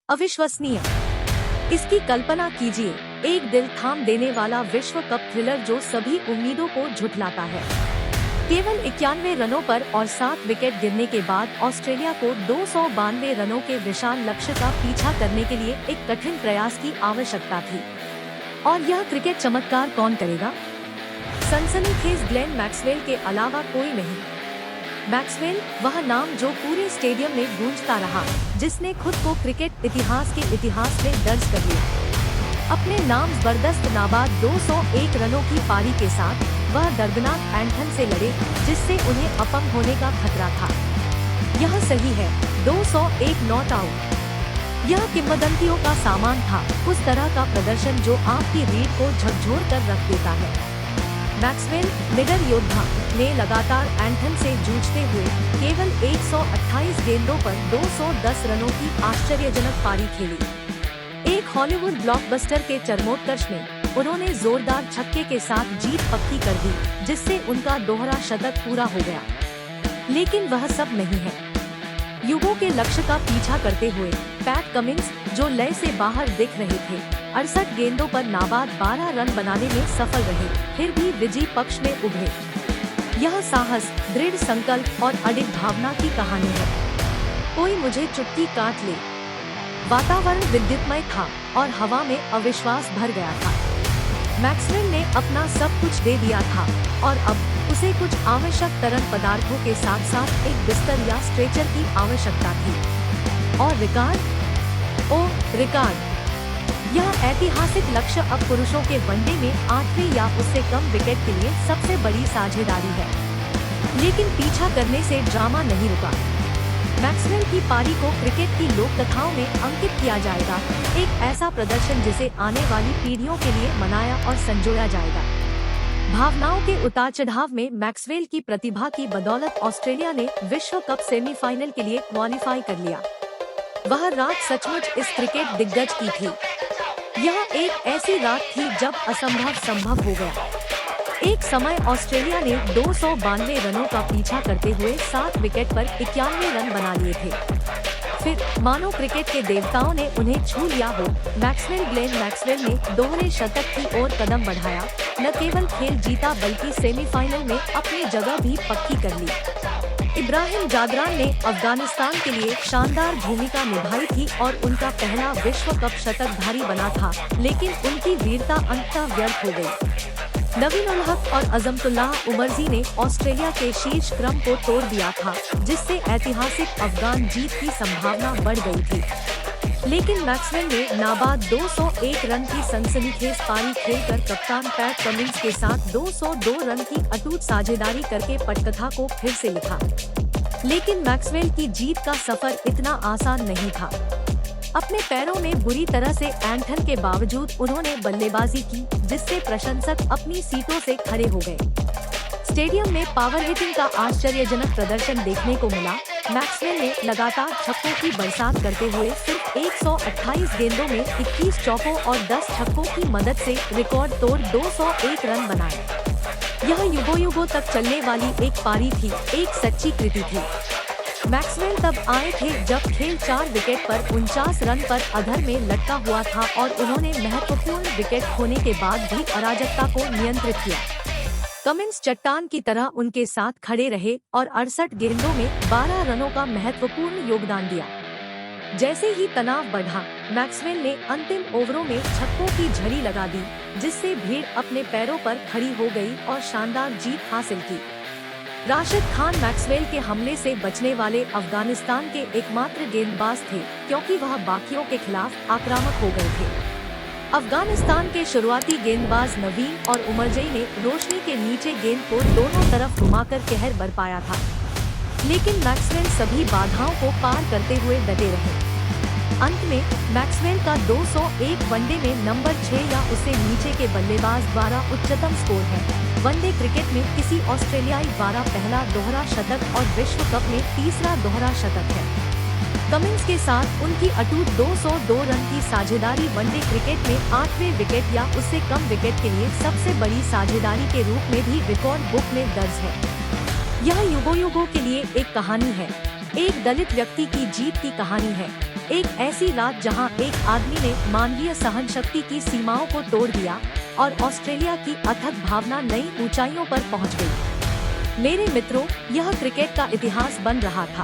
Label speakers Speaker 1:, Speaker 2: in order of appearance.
Speaker 1: अविश्वसनीय। इसकी कल्पना कीजिए, एक दिल थाम देने वाला विश्व कप थ्रिलर जो सभी उम्मीदों को झुठलाता है। केवल 91 रनों पर और 7 विकेट गिरने के बाद ऑस्ट्रेलिया को 292 रनों के विशाल लक्ष्य का पीछा करने के लिए एक कठिन प्रयास की आवश्यकता थी। और यह क्रिकेट चमत्कार कौन करेगा? सनसनीखेज ग्लेन मैक्सवेल के अलावा कोई नहीं। मैक्सवेल, वह नाम जो पूरे स्टेडियम में गूंजता रहा, जिसने खुद को क्रिकेट इतिहास में दर्ज कर लिया। अपने नाम जबरदस्त नाबाद 201 रनों की पारी के साथ वह दर्दनाक एंथन से लड़े, जिससे उन्हें अपंग होने का खतरा था। यह सही है, 201 नॉट आउट। यह किंवदंतियों का सामान था, उस तरह का प्रदर्शन जो आपकी रीढ़ को झकझोर कर रख देता है। मैक्सवेल, निडर योद्धा, ने लगातार एंथन से जूझते हुए केवल 128 गेंदों पर 210 रनों की आश्चर्यजनक पारी खेली। एक हॉलीवुड ब्लॉकबस्टर के चरमोत्कर्ष में उन्होंने जोरदार छक्के के साथ जीत पक्की कर दी, जिससे उनका दोहरा शतक पूरा हो गया। लेकिन वह सब नहीं है। युगों के लक्ष्य का पीछा करते हुए पैट कमिंस, जो लय से बाहर दिख रहे थे, 68 गेंदों पर नाबाद 12 रन बनाने में सफल रहे, फिर भी विजयी पक्ष में उभरे। यह साहस, दृढ़ संकल्प और अडिग भावना की कहानी है। कोई मुझे चुटकी काट ले। वातावरण विद्युतमय था और हवा में अविश्वास भर गया था। मैक्सवेल ने अपना सब कुछ दे दिया था और अब उसे कुछ आवश्यक तरल पदार्थों के साथ साथ एक बिस्तर या स्ट्रेचर की आवश्यकता थी। और रिकॉर्ड, ओह रिकॉर्ड! यह ऐतिहासिक लक्ष्य अब पुरुषों के वनडे में 8वीं या उससे कम विकेट के लिए सबसे बड़ी साझेदारी है। लेकिन पीछा करने से ड्रामा नहीं रुका। मैक्सवेल की पारी को क्रिकेट की लोक कथाओं में अंकित किया जाएगा, एक ऐसा प्रदर्शन जिसे आने वाली पीढ़ियों के लिए मनाया और संजोया जाएगा। भावनाओं के उतार चढ़ाव में मैक्सवेल की प्रतिभा की बदौलत ऑस्ट्रेलिया ने विश्व कप सेमीफाइनल के लिए क्वालिफाई कर लिया। वह रात सचमुच इस क्रिकेट दिग्गज की थी। यह एक ऐसी रात थी जब असंभव संभव हो गया। एक समय ऑस्ट्रेलिया ने 292 रनों का पीछा करते हुए 7 विकेट पर 91 रन बना लिए थे। फिर मानो क्रिकेट के देवताओं ने उन्हें छू लिया हो, ग्लेन मैक्सवेल ने दोहरे शतक की ओर कदम बढ़ाया, न केवल खेल जीता बल्कि सेमीफाइनल में अपनी जगह भी पक्की कर ली। इब्राहिम जादरान ने अफगानिस्तान के लिए शानदार भूमिका निभाई थी और उनका पहला विश्व कप शतकधारी बना था, लेकिन उनकी वीरता अंततः व्यर्थ हो गई। नवीन उल हक और अजमतुल्लाह उमरजी ने ऑस्ट्रेलिया के शीर्ष क्रम को तोड़ दिया था, जिससे ऐतिहासिक अफगान जीत की संभावना बढ़ गई थी। लेकिन मैक्सवेल ने नाबाद 201 रन की सनसनीखेज पारी खेलकर कप्तान पैट कमिंस के साथ 202 रन की अटूट साझेदारी करके पटकथा को फिर से लिखा। लेकिन मैक्सवेल की जीत का सफर इतना आसान नहीं था। अपने पैरों में बुरी तरह से एंथन के बावजूद उन्होंने बल्लेबाजी की, जिससे प्रशंसक अपनी सीटों से खड़े हो गए। स्टेडियम में पावर हिटिंग का आश्चर्यजनक प्रदर्शन देखने को मिला। मैक्सवेल ने लगातार छक्कों की बरसात करते हुए सिर्फ 128 गेंदों में 21 चौकों और 10 छक्कों की मदद से रिकॉर्ड तोड़ 201 रन बनाए। यह युगों युगों तक चलने वाली एक पारी थी, एक सच्ची कृति थी। मैक्सवेल तब आए थे जब खेल 4 विकेट पर 49 रन पर अधर में लटका हुआ था और उन्होंने महत्वपूर्ण विकेट खोने के बाद भी अराजकता को नियंत्रित किया। कमिंस चट्टान की तरह उनके साथ खड़े रहे और 68 गेंदों में 12 रनों का महत्वपूर्ण योगदान दिया। जैसे ही तनाव बढ़ा, मैक्सवेल ने अंतिम ओवरों में छक्कों की झड़ी लगा दी, जिससे भीड़ अपने पैरों पर खड़ी हो गई और शानदार जीत हासिल की। राशिद खान मैक्सवेल के हमले से बचने वाले अफगानिस्तान के एकमात्र गेंदबाज थे, क्योंकि वह बाकियों के खिलाफ आक्रामक हो गए थे। अफगानिस्तान के शुरुआती गेंदबाज नवीन और उमरजई ने रोशनी के नीचे गेंद को दोनों तरफ घुमाकर कहर बरपाया था, लेकिन मैक्सवेल सभी बाधाओं को पार करते हुए डटे रहे। अंत में मैक्सवेल का 201 वनडे में नंबर 6 या उससे नीचे के बल्लेबाज द्वारा उच्चतम स्कोर है। वनडे क्रिकेट में किसी ऑस्ट्रेलियाई द्वारा पहला दोहरा शतक और विश्व कप में तीसरा दोहरा शतक है। कमिंस के साथ उनकी अटूट 202 रन की साझेदारी वनडे क्रिकेट में 8वें विकेट या उससे कम विकेट के लिए सबसे बड़ी साझेदारी के रूप में भी रिकॉर्ड बुक में दर्ज है। यह युगों युगों के लिए एक कहानी है, एक दलित व्यक्ति की जीत की कहानी है। एक ऐसी रात जहां एक आदमी ने मानवीय सहन शक्ति की सीमाओं को तोड़ दिया और ऑस्ट्रेलिया की अथक भावना नई ऊंचाइयों पर पहुंच गई। मेरे मित्रों, यह क्रिकेट का इतिहास बन रहा था।